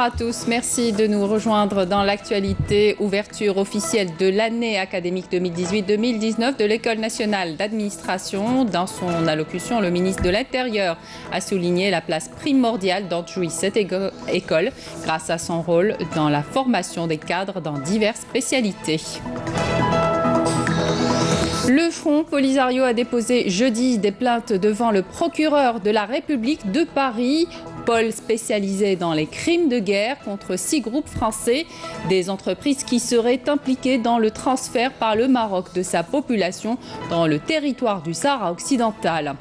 à tous, merci de nous rejoindre dans l'actualité. Ouverture officielle de l'année académique 2018-2019 de l'École nationale d'administration. Dans son allocution, le ministre de l'Intérieur a souligné la place primordiale dont jouit cette école grâce à son rôle dans la formation des cadres dans diverses spécialités. Le Front Polisario a déposé jeudi des plaintes devant le procureur de la République de Paris, pôle spécialisé dans les crimes de guerre, contre 6 groupes français, des entreprises qui seraient impliquées dans le transfert par le Maroc de sa population dans le territoire du Sahara occidental.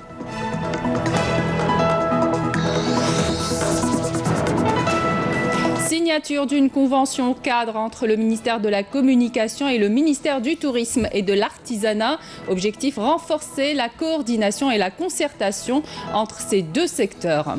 Signature d'une convention cadre entre le ministère de la Communication et le ministère du Tourisme et de l'Artisanat. Objectif: renforcer la coordination et la concertation entre ces deux secteurs.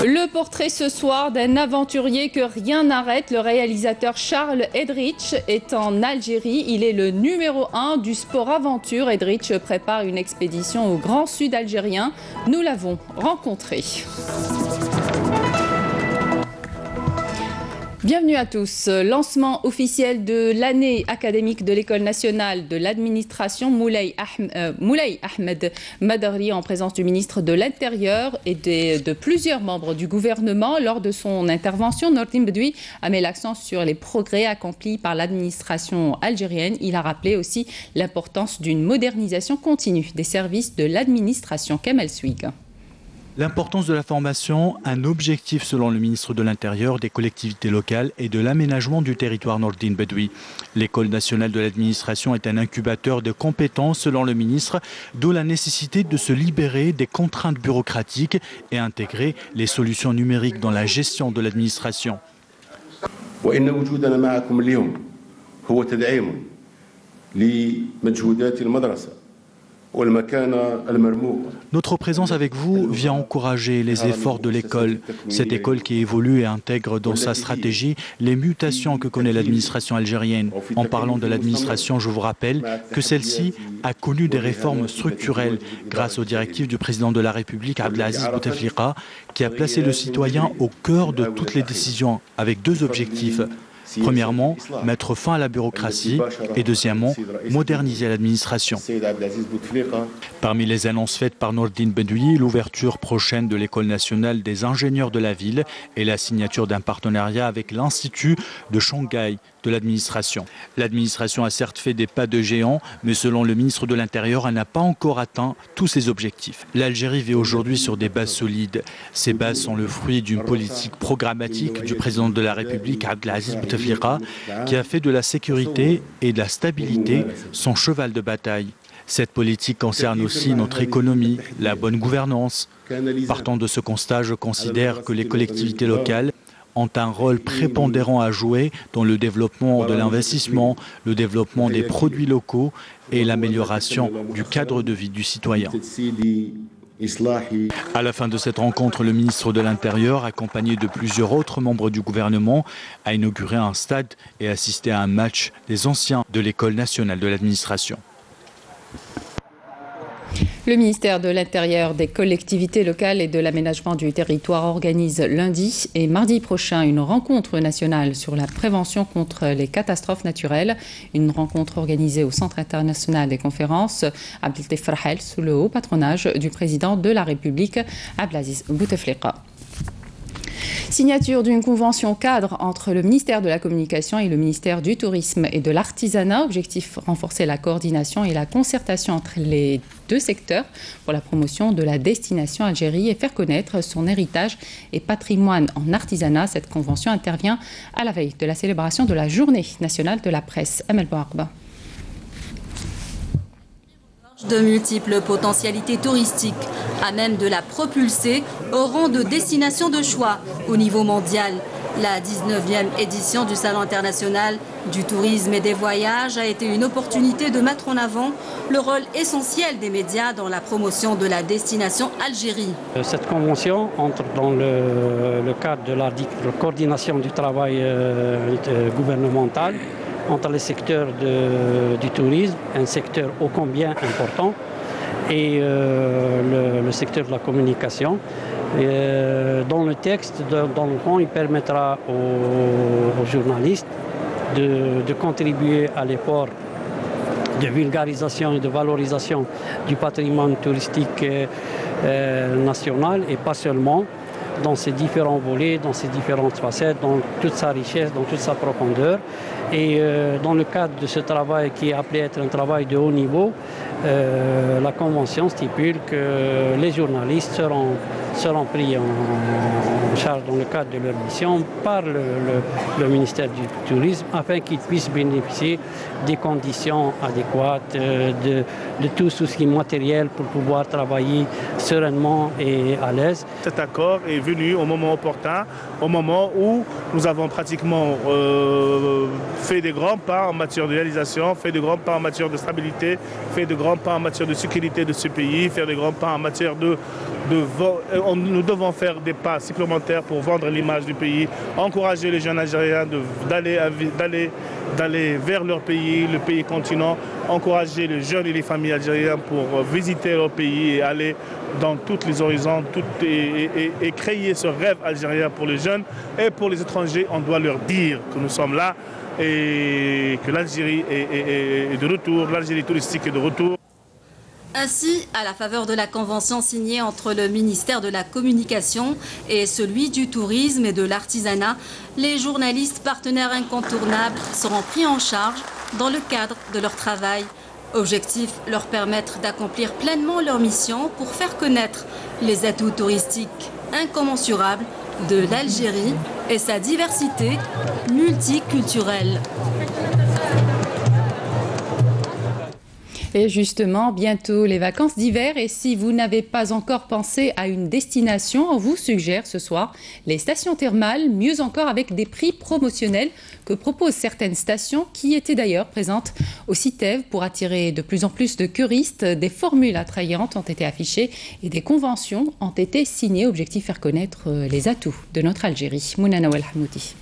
Le portrait ce soir d'un aventurier que rien n'arrête. Le réalisateur Charles Edrich est en Algérie. Il est le numéro 1 du sport aventure. Edrich prépare une expédition au Grand Sud algérien. Nous l'avons rencontré. Bienvenue à tous. Lancement officiel de l'année académique de l'École nationale de l'administration. Moulay Ahmed Madari, en présence du ministre de l'Intérieur et de plusieurs membres du gouvernement. Lors de son intervention, Nordine Bedoui a mis l'accent sur les progrès accomplis par l'administration algérienne. Il a rappelé aussi l'importance d'une modernisation continue des services de l'administration. Kamel Swig. L'importance de la formation, un objectif selon le ministre de l'Intérieur, des collectivités locales et de l'aménagement du territoire Nordine Bedoui. L'École nationale de l'administration est un incubateur de compétences selon le ministre, d'où la nécessité de se libérer des contraintes bureaucratiques et intégrer les solutions numériques dans la gestion de l'administration. Notre présence avec vous vient encourager les efforts de l'école. Cette école qui évolue et intègre dans sa stratégie les mutations que connaît l'administration algérienne. En parlant de l'administration, je vous rappelle que celle-ci a connu des réformes structurelles grâce aux directives du président de la République, Abdelaziz Bouteflika, qui a placé le citoyen au cœur de toutes les décisions avec 2 objectifs. Premièrement, mettre fin à la bureaucratie et deuxièmement, moderniser l'administration. Parmi les annonces faites par Nordine Bedoui, l'ouverture prochaine de l'École nationale des ingénieurs de la ville et la signature d'un partenariat avec l'Institut de Shanghai de l'administration. L'administration a certes fait des pas de géant, mais selon le ministre de l'Intérieur, elle n'a pas encore atteint tous ses objectifs. L'Algérie vit aujourd'hui sur des bases solides. Ces bases sont le fruit d'une politique programmatique du président de la République, Abdelaziz Bouteflika, qui a fait de la sécurité et de la stabilité son cheval de bataille. Cette politique concerne aussi notre économie, la bonne gouvernance. Partant de ce constat, je considère que les collectivités locales ont un rôle prépondérant à jouer dans le développement de l'investissement, le développement des produits locaux et l'amélioration du cadre de vie du citoyen. À la fin de cette rencontre, le ministre de l'Intérieur, accompagné de plusieurs autres membres du gouvernement, a inauguré un stade et assisté à un match des anciens de l'École nationale de l'administration. Le ministère de l'Intérieur, des collectivités locales et de l'aménagement du territoire organise lundi et mardi prochain une rencontre nationale sur la prévention contre les catastrophes naturelles. Une rencontre organisée au Centre international des conférences Abdel Farhel sous le haut patronage du président de la République, Abdelaziz Bouteflika. Signature d'une convention cadre entre le ministère de la Communication et le ministère du Tourisme et de l'Artisanat. Objectif: renforcer la coordination et la concertation entre les deux secteurs pour la promotion de la destination Algérie et faire connaître son héritage et patrimoine en artisanat. Cette convention intervient à la veille de la célébration de la Journée nationale de la presse. Amel Bouarba. De multiples potentialités touristiques, à même de la propulser au rang de destination de choix au niveau mondial. La 19e édition du Salon international du tourisme et des voyages a été une opportunité de mettre en avant le rôle essentiel des médias dans la promotion de la destination Algérie. Cette convention entre dans le cadre de la coordination du travail gouvernemental entre les secteurs du tourisme, un secteur ô combien important. et le secteur de la communication. Dans le texte, dans le fond, il permettra aux journalistes de contribuer à l'effort de vulgarisation et de valorisation du patrimoine touristique national et pas seulement, dans ses différents volets, dans ses différentes facettes, dans toute sa richesse, dans toute sa profondeur. Et dans le cadre de ce travail qui est appelé à être un travail de haut niveau, la Convention stipule que les journalistes seront pris en charge dans le cadre de leur mission par le ministère du Tourisme afin qu'ils puissent bénéficier des conditions adéquates, de tout souci matériel pour pouvoir travailler sereinement et à l'aise. Cet accord est venu au moment opportun, au moment où nous avons pratiquement fait des grands pas en matière de réalisation, fait de grands pas en matière de stabilité, fait de grands pas en matière de sécurité de ce pays, faire de grands pas en matière nous devons faire des pas supplémentaires pour vendre l'image du pays, encourager les jeunes Algériens d'aller vers leur pays, le pays continent, encourager les jeunes et les familles algériennes pour visiter leur pays et aller dans tous les horizons et créer ce rêve algérien pour les jeunes et pour les étrangers. On doit leur dire que nous sommes là et que l'Algérie est de retour, l'Algérie touristique est de retour. Ainsi, à la faveur de la convention signée entre le ministère de la Communication et celui du Tourisme et de l'Artisanat, les journalistes partenaires incontournables seront pris en charge dans le cadre de leur travail. Objectif, leur permettre d'accomplir pleinement leur mission pour faire connaître les atouts touristiques incommensurables de l'Algérie et sa diversité multiculturelle. Et justement, bientôt les vacances d'hiver et si vous n'avez pas encore pensé à une destination, on vous suggère ce soir les stations thermales, mieux encore avec des prix promotionnels que proposent certaines stations qui étaient d'ailleurs présentes au CITEV pour attirer de plus en plus de curistes. Des formules attrayantes ont été affichées et des conventions ont été signées. Objectif faire connaître les atouts de notre Algérie. Mouna Nawel Hamouti.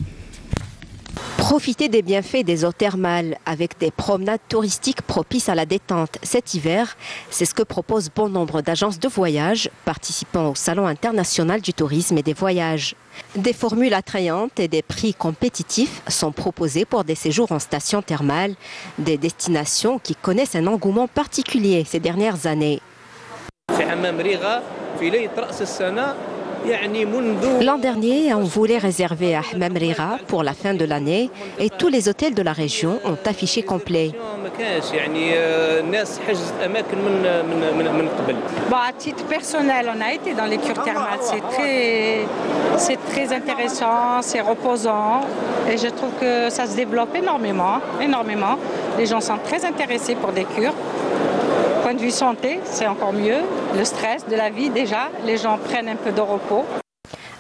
Profiter des bienfaits des eaux thermales avec des promenades touristiques propices à la détente cet hiver, c'est ce que proposent bon nombre d'agences de voyage participant au Salon international du tourisme et des voyages. Des formules attrayantes et des prix compétitifs sont proposés pour des séjours en station thermale, des destinations qui connaissent un engouement particulier ces dernières années. L'an dernier, on voulait réserver à Hammam Rira pour la fin de l'année et tous les hôtels de la région ont affiché complet. À titre personnel, on a été dans les cures thermales. C'est très intéressant, c'est reposant et je trouve que ça se développe énormément. Les gens sont très intéressés pour des cures. Point de vue santé, c'est encore mieux. Le stress de la vie, déjà, les gens prennent un peu de repos.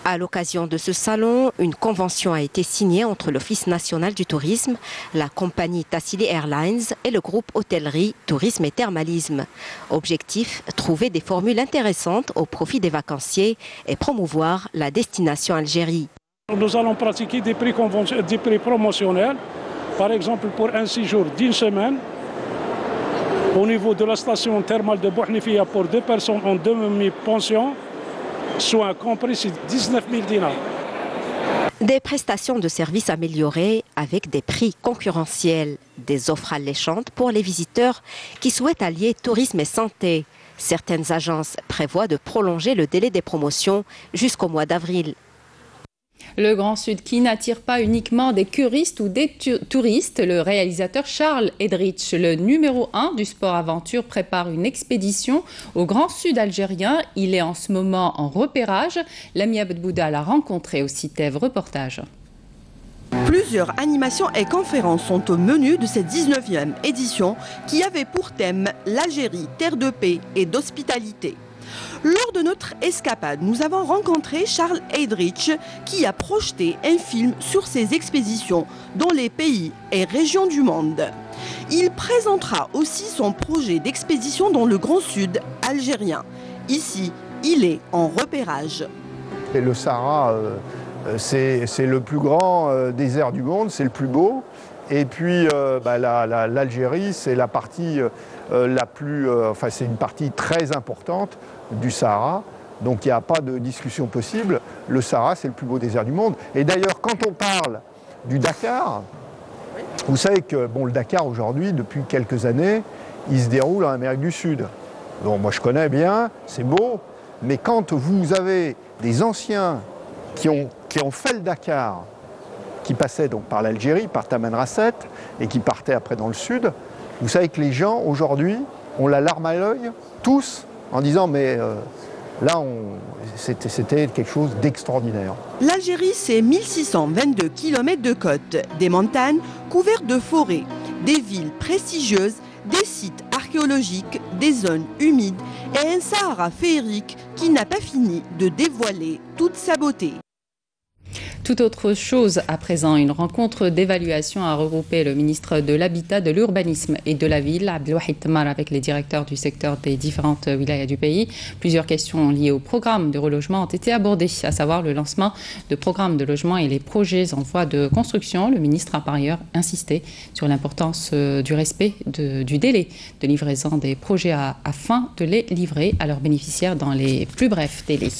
À l'occasion de ce salon, une convention a été signée entre l'Office national du tourisme, la compagnie Tassili Airlines et le groupe hôtellerie, tourisme et thermalisme. Objectif, trouver des formules intéressantes au profit des vacanciers et promouvoir la destination Algérie. Nous allons pratiquer des prix promotionnels, par exemple pour un séjour d'une semaine. Au niveau de la station thermale de Bouhnifia pour 2 personnes en demi-pension, soit compris, c'est 19 000 dinars. Des prestations de services améliorées avec des prix concurrentiels, des offres alléchantes pour les visiteurs qui souhaitent allier tourisme et santé. Certaines agences prévoient de prolonger le délai des promotions jusqu'au mois d'avril. Le Grand Sud qui n'attire pas uniquement des curistes ou des touristes, le réalisateur Charles Edrich, le numéro 1 du sport aventure, prépare une expédition au Grand Sud algérien. Il est en ce moment en repérage. Lamia Bedbouda l'a rencontré au CITEV. Reportage. Plusieurs animations et conférences sont au menu de cette 19e édition qui avait pour thème l'Algérie, terre de paix et d'hospitalité. Lors de notre escapade, nous avons rencontré Charles Edrich qui a projeté un film sur ses expéditions dans les pays et régions du monde. Il présentera aussi son projet d'expédition dans le Grand Sud algérien. Ici, il est en repérage. Et le Sahara, c'est le plus grand désert du monde, c'est le plus beau. Et puis l'Algérie, c'est la partie c'est une partie très importante du Sahara. Donc il n'y a pas de discussion possible. Le Sahara, c'est le plus beau désert du monde. Et d'ailleurs, quand on parle du Dakar, vous savez que le Dakar aujourd'hui, depuis quelques années, il se déroule en Amérique du Sud. Donc moi je connais bien, c'est beau, mais quand vous avez des anciens qui ont fait le Dakar, qui passaient donc par l'Algérie, par Tamanrasset, et qui partaient après dans le sud, vous savez que les gens aujourd'hui ont la larme à l'œil, tous, en disant mais là c'était quelque chose d'extraordinaire. L'Algérie, c'est 1622 km de côte, des montagnes couvertes de forêts, des villes prestigieuses, des sites archéologiques, des zones humides et un Sahara féerique qui n'a pas fini de dévoiler toute sa beauté. Tout autre chose à présent, une rencontre d'évaluation a regroupé le ministre de l'Habitat, de l'Urbanisme et de la Ville, Abdelwahid Tamar, avec les directeurs du secteur des différentes wilayas du pays. Plusieurs questions liées au programme de relogement ont été abordées, à savoir le lancement de programmes de logement et les projets en voie de construction. Le ministre a par ailleurs insisté sur l'importance du respect du délai de livraison des projets afin de les livrer à leurs bénéficiaires dans les plus brefs délais.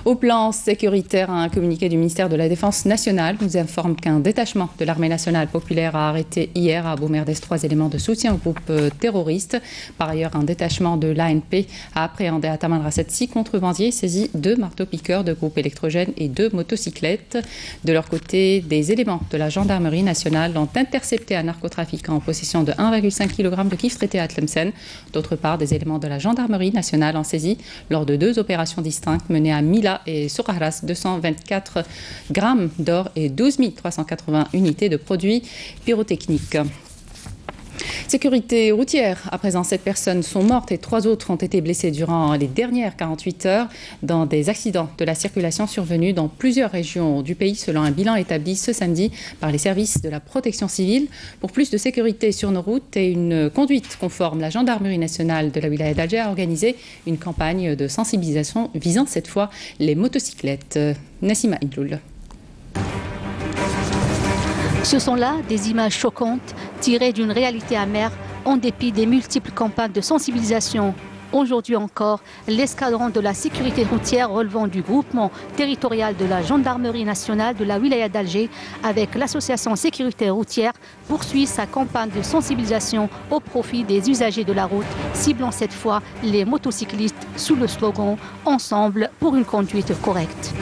Au plan sécuritaire, un communiqué du ministère de la Défense nationale nous informe qu'un détachement de l'armée nationale populaire a arrêté hier à Boumerdès 3 éléments de soutien au groupe terroriste. Par ailleurs, un détachement de l'ANP a appréhendé à Tamanrasset 6 contrebandiers, saisi 2 marteaux-piqueurs de groupes électrogènes et 2 motocyclettes. De leur côté, des éléments de la gendarmerie nationale ont intercepté un narcotrafiquant en possession de 1,5 kg de kiff traité à Tlemcen. D'autre part, des éléments de la gendarmerie nationale ont saisi lors de 2 opérations distinctes menées à Mila et Soukharas 224 grammes d'or et 12 380 unités de produits pyrotechniques. Sécurité routière. À présent, 7 personnes sont mortes et 3 autres ont été blessées durant les dernières 48 heures dans des accidents de la circulation survenus dans plusieurs régions du pays, selon un bilan établi ce samedi par les services de la protection civile. Pour plus de sécurité sur nos routes et une conduite conforme, la gendarmerie nationale de la wilaya d'Alger a organisé une campagne de sensibilisation visant cette fois les motocyclettes. Nassima Idloul. Ce sont là des images choquantes tirées d'une réalité amère en dépit des multiples campagnes de sensibilisation. Aujourd'hui encore, l'escadron de la sécurité routière relevant du groupement territorial de la gendarmerie nationale de la wilaya d'Alger avec l'association sécurité routière poursuit sa campagne de sensibilisation au profit des usagers de la route, ciblant cette fois les motocyclistes sous le slogan « Ensemble pour une conduite correcte ».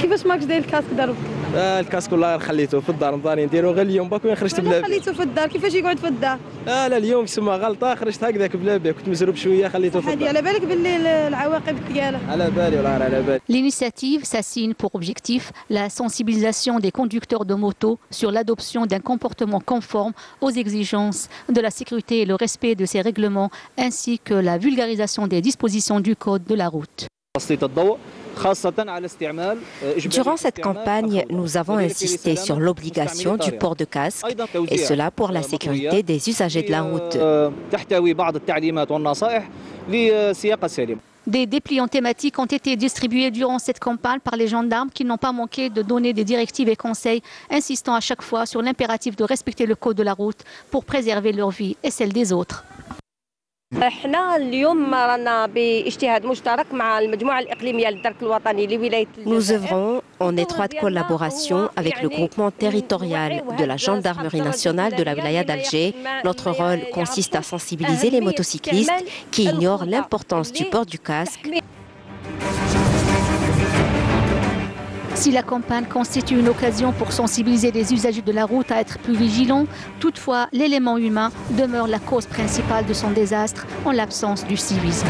كيفاش ماكش داير الكاسك دارو؟ الكاسك والله خليته في الدار نضاني نديرو غير اليوم باكو خرجت بلا خليته في الدار كيفاش يقعد في الدار؟ لا اليوم سما غلطه خرجت هكذاك بلا بيه كنت مزروب شويه خليته في الدار. على بالك باللي العواقب ديالها؟ على بالي والله على بالي. L'initiative s'assigne pour objectif la sensibilisation des conducteurs de moto sur l'adoption d'un comportement conforme aux exigences de la sécurité et le respect de ces règlements ainsi que la vulgarisation des dispositions du code de la route. Durant cette campagne, nous avons insisté sur l'obligation du port de casque, et cela pour la sécurité des usagers de la route. Des dépliants thématiques ont été distribués durant cette campagne par les gendarmes qui n'ont pas manqué de donner des directives et conseils, insistant à chaque fois sur l'impératif de respecter le code de la route pour préserver leur vie et celle des autres. Nous œuvrons en étroite collaboration avec le groupement territorial de la gendarmerie nationale de la wilaya d'Alger. Notre rôle consiste à sensibiliser les motocyclistes qui ignorent l'importance du port du casque. Si la campagne constitue une occasion pour sensibiliser les usagers de la route à être plus vigilants, toutefois l'élément humain demeure la cause principale de son désastre en l'absence du civisme.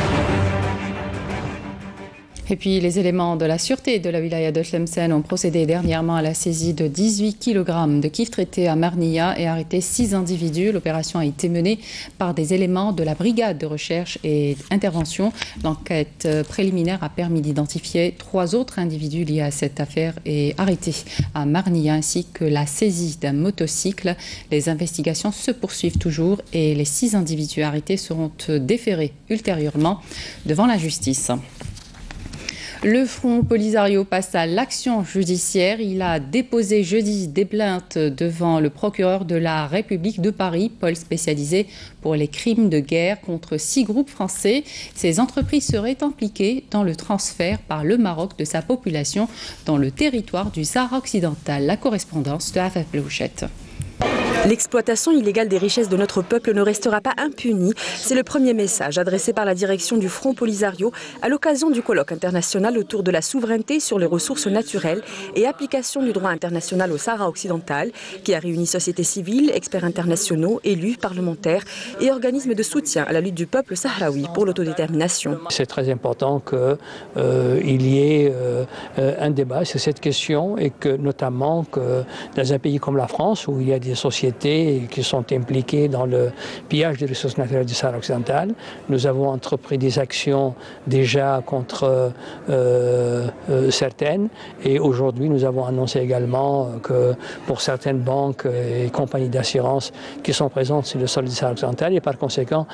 Et puis, les éléments de la sûreté de la wilaya de Tlemcen ont procédé dernièrement à la saisie de 18 kg de kiff traité à Marnia et arrêté 6 individus. L'opération a été menée par des éléments de la brigade de recherche et intervention. L'enquête préliminaire a permis d'identifier 3 autres individus liés à cette affaire et arrêtés à Marnia, ainsi que la saisie d'un motocycle. Les investigations se poursuivent toujours et les 6 individus arrêtés seront déférés ultérieurement devant la justice. Le Front Polisario passe à l'action judiciaire. Il a déposé jeudi des plaintes devant le procureur de la République de Paris, pôle spécialisé pour les crimes de guerre, contre 6 groupes français. Ces entreprises seraient impliquées dans le transfert par le Maroc de sa population dans le territoire du Sahara occidental. La correspondance de Afaf Blouchette. L'exploitation illégale des richesses de notre peuple ne restera pas impunie. C'est le premier message adressé par la direction du Front Polisario à l'occasion du colloque international autour de la souveraineté sur les ressources naturelles et application du droit international au Sahara occidental, qui a réuni société civile, experts internationaux, élus, parlementaires et organismes de soutien à la lutte du peuple sahraoui pour l'autodétermination. C'est très important qu'il y ait un débat sur cette question et que notamment que dans un pays comme la France, où il y a des sociétés qui sont impliquées dans le pillage des ressources naturelles du Sahara occidental. Nous avons entrepris des actions déjà contre certaines et aujourd'hui nous avons annoncé également que pour certaines banques et compagnies d'assurance qui sont présentes sur le sol du Sahara occidental et par conséquent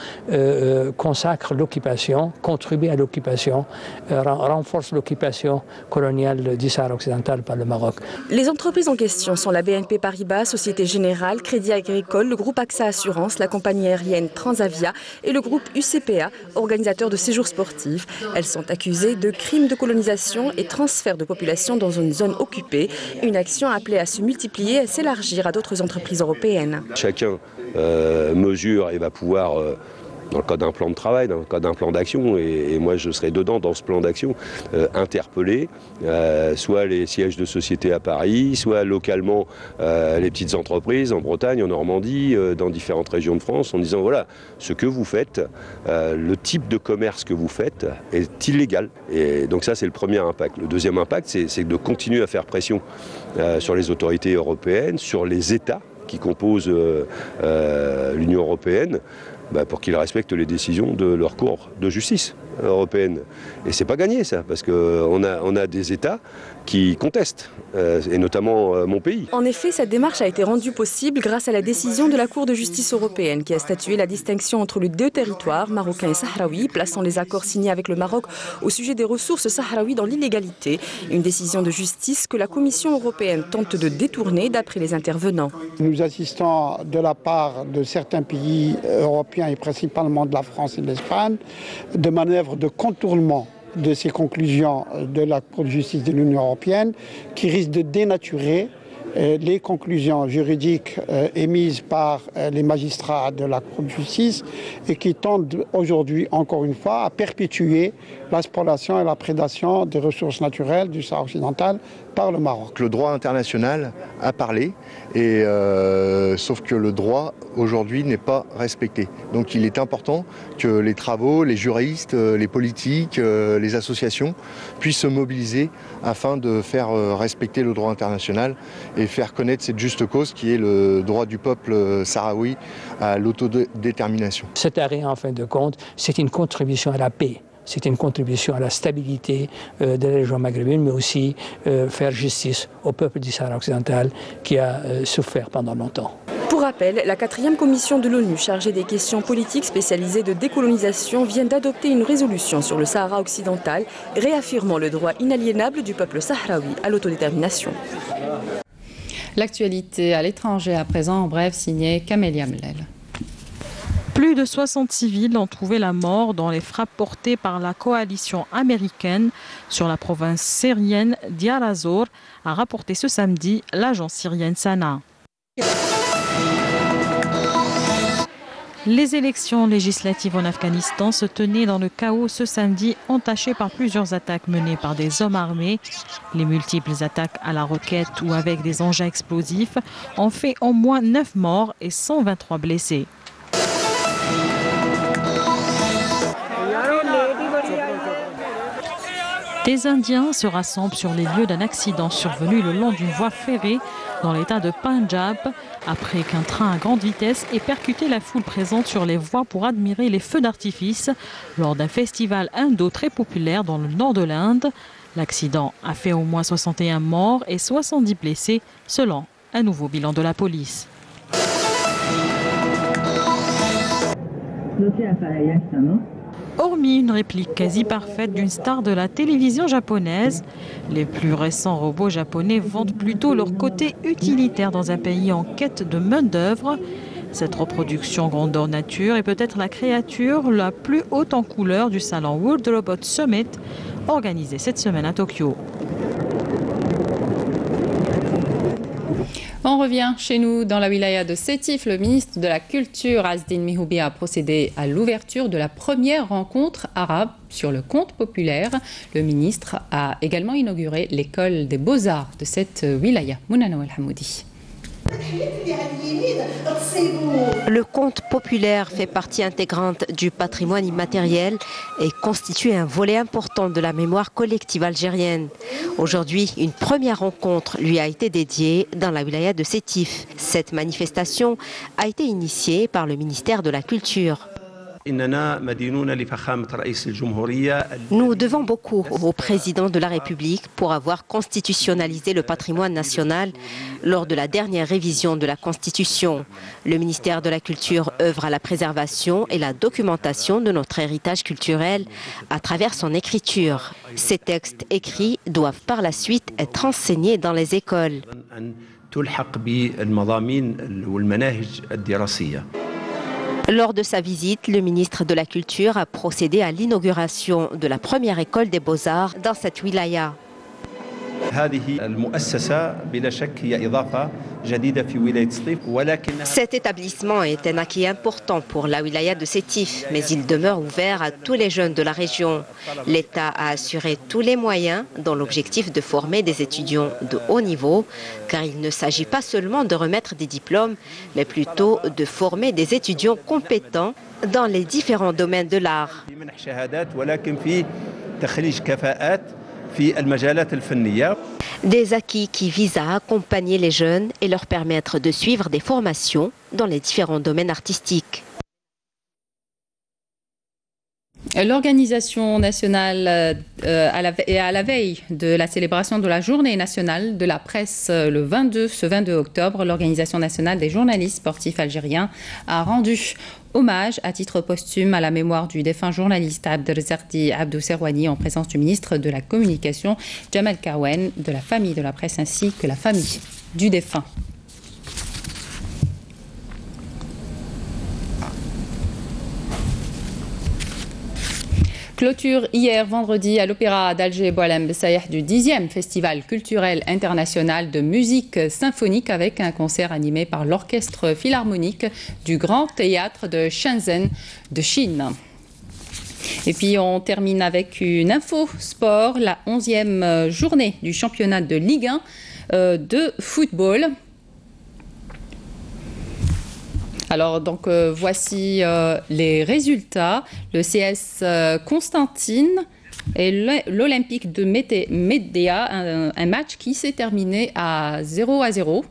consacrent l'occupation, contribuent à l'occupation, renforcent l'occupation coloniale du Sahara occidental par le Maroc. Les entreprises en question sont la BNP Paribas, Société Générale, Crédit Agricole, le groupe AXA Assurance, la compagnie aérienne Transavia et le groupe UCPA, organisateur de séjours sportifs. Elles sont accusées de crimes de colonisation et transfert de population dans une zone occupée, une action appelée à se multiplier et à s'élargir à d'autres entreprises européennes. Chacun mesure et va pouvoir, dans le cadre d'un plan de travail, dans le cadre d'un plan d'action, et moi je serai dedans dans ce plan d'action, interpeller soit les sièges de sociétés à Paris, soit localement les petites entreprises en Bretagne, en Normandie, dans différentes régions de France, en disant voilà, ce que vous faites, le type de commerce que vous faites est illégal. Et donc ça c'est le premier impact. Le deuxième impact c'est de continuer à faire pression sur les autorités européennes, sur les États qui composent l'Union européenne, pour qu'ils respectent les décisions de leur cour de justice européenne. Et c'est pas gagné ça, parce qu'on a des États qui contestent, et notamment mon pays. En effet, cette démarche a été rendue possible grâce à la décision de la Cour de justice européenne qui a statué la distinction entre les deux territoires, marocains et sahraouis, plaçant les accords signés avec le Maroc au sujet des ressources sahraouies dans l'illégalité. Une décision de justice que la Commission européenne tente de détourner d'après les intervenants. Nous assistons de la part de certains pays européens et principalement de la France et de l'Espagne de manœuvres de contournement de ces conclusions de la Cour de justice de l'Union européenne qui risquent de dénaturer les conclusions juridiques émises par les magistrats de la Cour de justice et qui tentent aujourd'hui, encore une fois, à perpétuer la spoliation et la prédation des ressources naturelles du Sahara occidental par le Maroc. Le droit international a parlé, et sauf que le droit aujourd'hui n'est pas respecté. Donc il est important que les travaux, les juristes, les politiques, les associations puissent se mobiliser afin de faire respecter le droit international et faire connaître cette juste cause qui est le droit du peuple sahraoui à l'autodétermination. Cet arrêt, en fin de compte, c'est une contribution à la paix. C'est une contribution à la stabilité de la région maghrébine, mais aussi faire justice au peuple du Sahara occidental qui a souffert pendant longtemps. Pour rappel, la 4e commission de l'ONU chargée des questions politiques spécialisées de décolonisation vient d'adopter une résolution sur le Sahara occidental, réaffirmant le droit inaliénable du peuple sahraoui à l'autodétermination. L'actualité à l'étranger à présent, en bref, signé Camélia Mlel. Plus de 60 civils ont trouvé la mort dans les frappes portées par la coalition américaine sur la province syrienne d'Deir ez-Zor, a rapporté ce samedi l'agence syrienne Sana. Les élections législatives en Afghanistan se tenaient dans le chaos ce samedi, entachées par plusieurs attaques menées par des hommes armés. Les multiples attaques à la roquette ou avec des engins explosifs ont fait au moins 9 morts et 123 blessés. Des Indiens se rassemblent sur les lieux d'un accident survenu le long d'une voie ferrée dans l'état de Punjab, après qu'un train à grande vitesse ait percuté la foule présente sur les voies pour admirer les feux d'artifice lors d'un festival indo très populaire dans le nord de l'Inde. L'accident a fait au moins 61 morts et 70 blessés, selon un nouveau bilan de la police. hormis une réplique quasi parfaite d'une star de la télévision japonaise. Les plus récents robots japonais vantent plutôt leur côté utilitaire dans un pays en quête de main-d'œuvre. Cette reproduction grandeur nature est peut-être la créature la plus haute en couleur du salon World Robot Summit, organisé cette semaine à Tokyo. On revient chez nous dans la wilaya de Sétif. Le ministre de la Culture, Azdine Mihoubi, a procédé à l'ouverture de la première rencontre arabe sur le conte populaire. Le ministre a également inauguré l'école des beaux-arts de cette wilaya. Mounana Al-Hamoudi. Le conte populaire fait partie intégrante du patrimoine immatériel et constitue un volet important de la mémoire collective algérienne. Aujourd'hui, une première rencontre lui a été dédiée dans la wilaya de Sétif. Cette manifestation a été initiée par le ministère de la Culture. Nous devons beaucoup au président de la République pour avoir constitutionnalisé le patrimoine national lors de la dernière révision de la Constitution. Le ministère de la Culture œuvre à la préservation et la documentation de notre héritage culturel à travers son écriture. Ces textes écrits doivent par la suite être enseignés dans les écoles. Lors de sa visite, le ministre de la Culture a procédé à l'inauguration de la première école des beaux-arts dans cette wilaya. Cet établissement est un acquis important pour la wilaya de Sétif, mais il demeure ouvert à tous les jeunes de la région. L'État a assuré tous les moyens dans l'objectif de former des étudiants de haut niveau, car il ne s'agit pas seulement de remettre des diplômes, mais plutôt de former des étudiants compétents dans les différents domaines de l'art. Des acquis qui visent à accompagner les jeunes et leur permettre de suivre des formations dans les différents domaines artistiques. L'organisation nationale à la veille de la célébration de la journée nationale de la presse ce 22 octobre, l'Organisation nationale des journalistes sportifs algériens a rendu hommage à titre posthume à la mémoire du défunt journaliste Abdelzardi Abdou Serwani en présence du ministre de la Communication Jamal Kawen, de la famille de la presse ainsi que la famille du défunt. Clôture hier vendredi à l'Opéra d'Alger Boualem Bessaïh du 10e Festival culturel international de musique symphonique avec un concert animé par l'Orchestre philharmonique du Grand Théâtre de Shenzhen de Chine. Et puis on termine avec une info sport, la 11e journée du championnat de Ligue 1 de football. Alors donc voici les résultats. Le CS Constantine et l'Olympique de Médéa, un match qui s'est terminé à 0-0.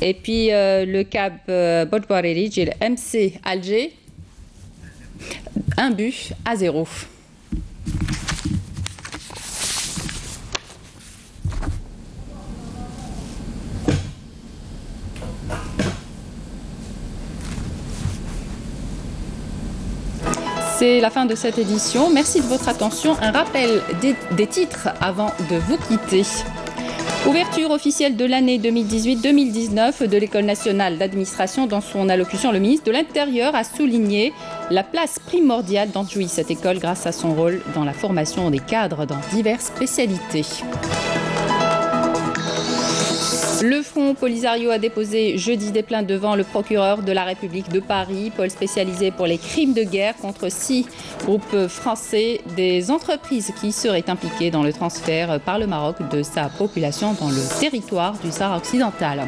Et puis le CAB Bodbarerij et le MC Alger, 1-0. C'est la fin de cette édition. Merci de votre attention. Un rappel des titres avant de vous quitter. Ouverture officielle de l'année 2018-2019 de l'École nationale d'administration. Dans son allocution, le ministre de l'Intérieur a souligné la place primordiale dont jouit cette école grâce à son rôle dans la formation des cadres dans diverses spécialités. Le Front Polisario a déposé jeudi des plaintes devant le procureur de la République de Paris, pôle spécialisé pour les crimes de guerre, contre 6 groupes français des entreprises qui seraient impliquées dans le transfert par le Maroc de sa population dans le territoire du Sahara occidental.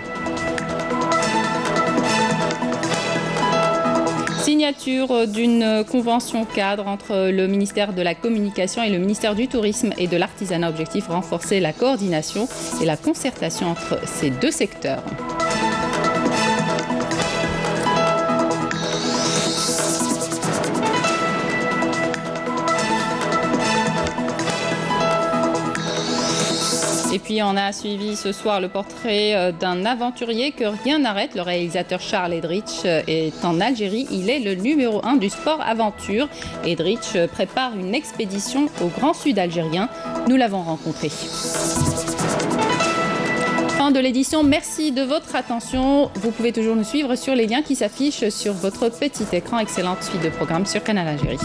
Signature d'une convention cadre entre le ministère de la Communication et le ministère du Tourisme et de l'Artisanat. Objectif, renforcer la coordination et la concertation entre ces deux secteurs. Et Et puis on a suivi ce soir le portrait d'un aventurier que rien n'arrête. Le réalisateur Charles Edrich est en Algérie. Il est le numéro 1 du sport aventure. Edrich prépare une expédition au Grand Sud algérien. Nous l'avons rencontré. Fin de l'édition. Merci de votre attention. Vous pouvez toujours nous suivre sur les liens qui s'affichent sur votre petit écran. Excellente suite de programme sur Canal Algérie.